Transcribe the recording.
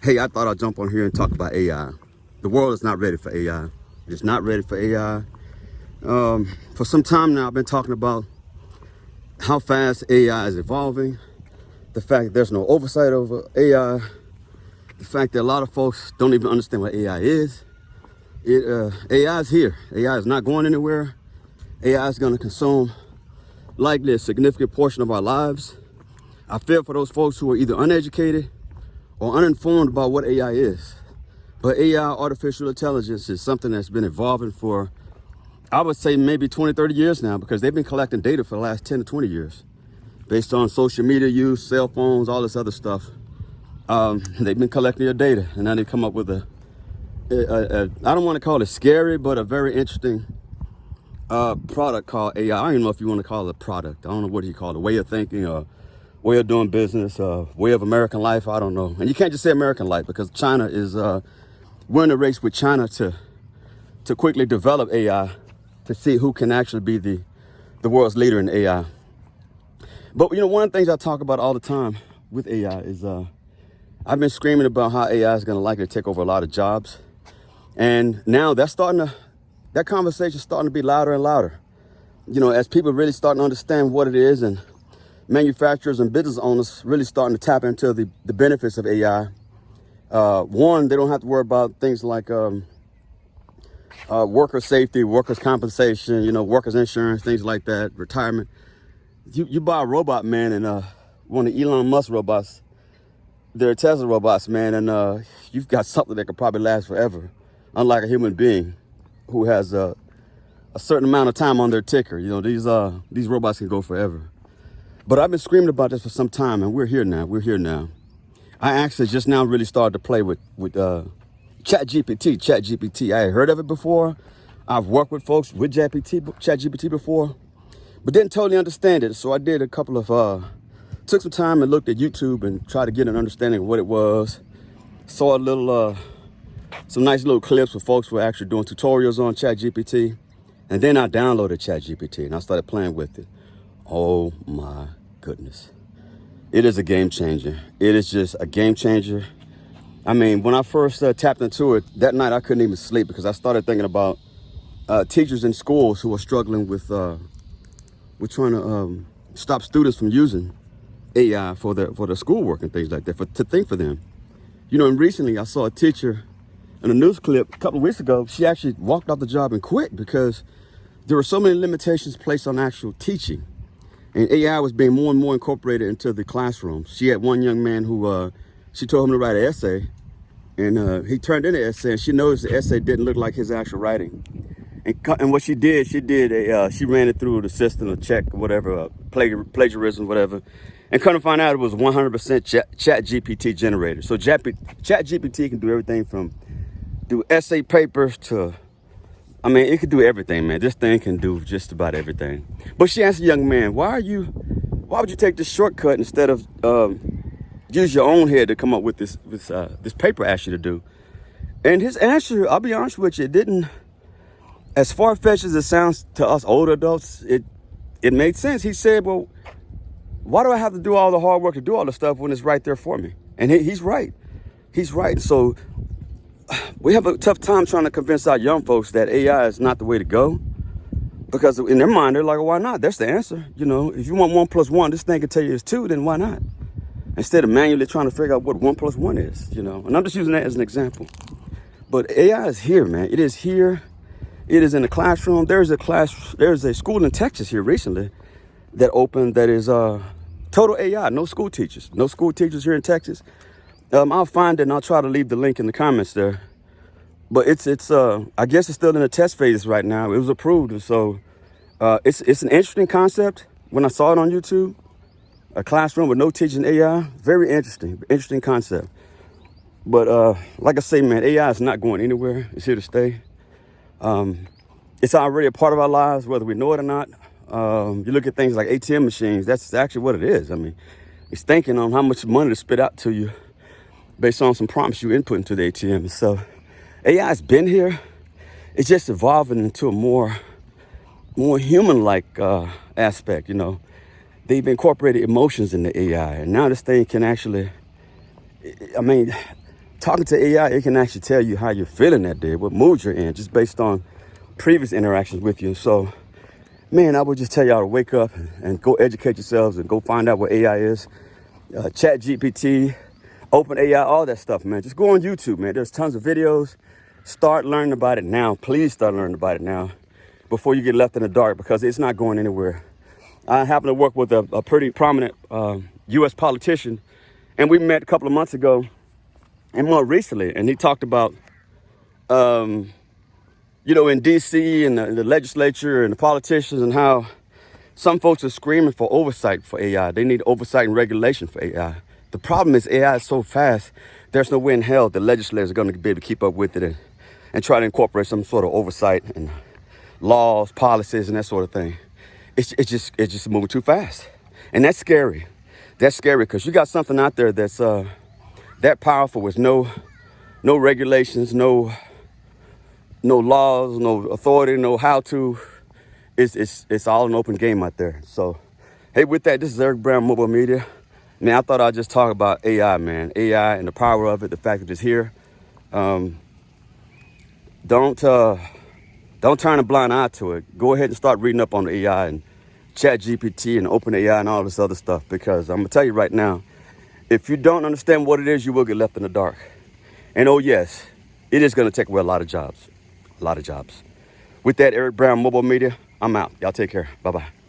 Hey, I thought I'd jump on here and talk about AI. The world is not ready for AI. It's not ready for AI. For some time now, I've been talking about how fast AI is evolving, the fact that there's no oversight over AI, the fact that a lot of folks don't even understand what AI is. AI is here. AI is not going anywhere. AI is going to consume likely a significant portion of our lives. I feel for those folks who are either uneducated or uninformed about what AI is. But AI, artificial intelligence, is something that's been evolving for, I would say, maybe 20, 30 years now, because they've been collecting data for the last 10 to 20 years based on social media use, cell phones, all this other stuff. They've been collecting your data, and now they come up with I don't want to call it scary, but a very interesting product called AI. I don't even know if you want to call it a product. I don't know what you call it, a way of thinking, or way of doing business, way of American life. I don't know. And you can't just say American life, because China is, we're in a race with China to quickly develop AI to see who can actually be the world's leader in AI. But, you know, one of the things I talk about all the time with AI is I've been screaming about how AI is going to likely take over a lot of jobs. And now that conversation is starting to be louder and louder. You know, as people really starting to understand what it is, and manufacturers and business owners really starting to tap into the benefits of AI. One, they don't have to worry about things like worker safety, workers' compensation, you know, workers' insurance, things like that, retirement. You buy a robot, man, and one of Elon Musk robots, they're Tesla robots, man, and you've got something that could probably last forever, unlike a human being who has a certain amount of time on their ticker. You know, these robots can go forever. But I've been screaming about this for some time, and we're here now. I actually just now really started to play with ChatGPT. I had heard of it before. I've worked with folks with ChatGPT before, but didn't totally understand it. So I did took some time and looked at YouTube and tried to get an understanding of what it was. Saw some nice little clips where folks were actually doing tutorials on ChatGPT. And then I downloaded ChatGPT and I started playing with it. Oh my goodness. It is a game changer. It is just a game changer. I mean, when I first tapped into it, that night I couldn't even sleep, because I started thinking about teachers in schools who are struggling with trying to stop students from using AI for their schoolwork and things like that, to think for them. You know, and recently I saw a teacher in a news clip a couple of weeks ago. She actually walked off the job and quit because there were so many limitations placed on actual teaching. And AI was being more and more incorporated into the classroom. She had one young man who, she told him to write an essay, and he turned in an essay, and she noticed the essay didn't look like his actual writing. And what she did, she ran it through the system to check whatever, plagiarism, whatever. And come to find out, it was 100% ChatGPT generated. So ChatGPT can do everything from do essay papers to, I mean, it could do everything, man. This thing can do just about everything. But she asked the young man, why would you take this shortcut instead of use your own head to come up with this paper I asked you to do? And his answer, I'll be honest with you, it didn't, as far-fetched as it sounds to us older adults, it made sense. He said, well, why do I have to do all the hard work to do all the stuff when it's right there for me? And he's right. He's right. So we have a tough time trying to convince our young folks that AI is not the way to go, because in their mind, they're like, well, why not? That's the answer. You know, if you want 1 + 1, this thing can tell you it's 2, then why not? Instead of manually trying to figure out what 1 + 1 is, you know. And I'm just using that as an example. But AI is here, man. It is here. It is in the classroom. There's a school in Texas here recently that opened that is total AI. No school teachers here in Texas. I'll find it and I'll try to leave the link in the comments there. But it's I guess it's still in the test phase right now. It was approved, so it's an interesting concept. When I saw it on YouTube, a classroom with no teaching AI, very interesting concept. But like I say, man, AI is not going anywhere. It's here to stay. It's already a part of our lives, whether we know it or not. You look at things like ATM machines, that's actually what it is. I mean, it's thinking on how much money to spit out to you based on some prompts you input into the ATM. So AI has been here. It's just evolving into a more human-like aspect, you know. They've incorporated emotions in the AI, and now this thing can actually, I mean, talking to AI, it can actually tell you how you're feeling that day, what mood you're in, just based on previous interactions with you. So, man, I would just tell y'all to wake up and go educate yourselves and go find out what AI is. ChatGPT, OpenAI, all that stuff, man. Just go on YouTube, man. There's tons of videos. Start learning about it now. Please start learning about it now before you get left in the dark, because it's not going anywhere. I happen to work with a pretty prominent U.S. politician, and we met a couple of months ago and more recently, and he talked about, in D.C. and the legislature and the politicians, and how some folks are screaming for oversight for AI. They need oversight and regulation for AI. The problem is AI is so fast, there's no way in hell the legislators are going to be able to keep up with it and try to incorporate some sort of oversight and laws, policies, and that sort of thing. It's just moving too fast. And that's scary. That's scary because you got something out there that's that powerful with no regulations, no laws, no authority, no how to. It's all an open game out there. So, hey, with that, this is Eric Brown, MOBO-Media. Man, I thought I'd just talk about AI, man. AI and the power of it, the fact that it's here. Don't turn a blind eye to it. Go ahead and start reading up on the AI and ChatGPT and OpenAI and all this other stuff, because I'm going to tell you right now, if you don't understand what it is, you will get left in the dark. And oh yes, it is going to take away a lot of jobs. A lot of jobs. With that, Eric Brown, MOBO-Media, I'm out. Y'all take care. Bye-bye.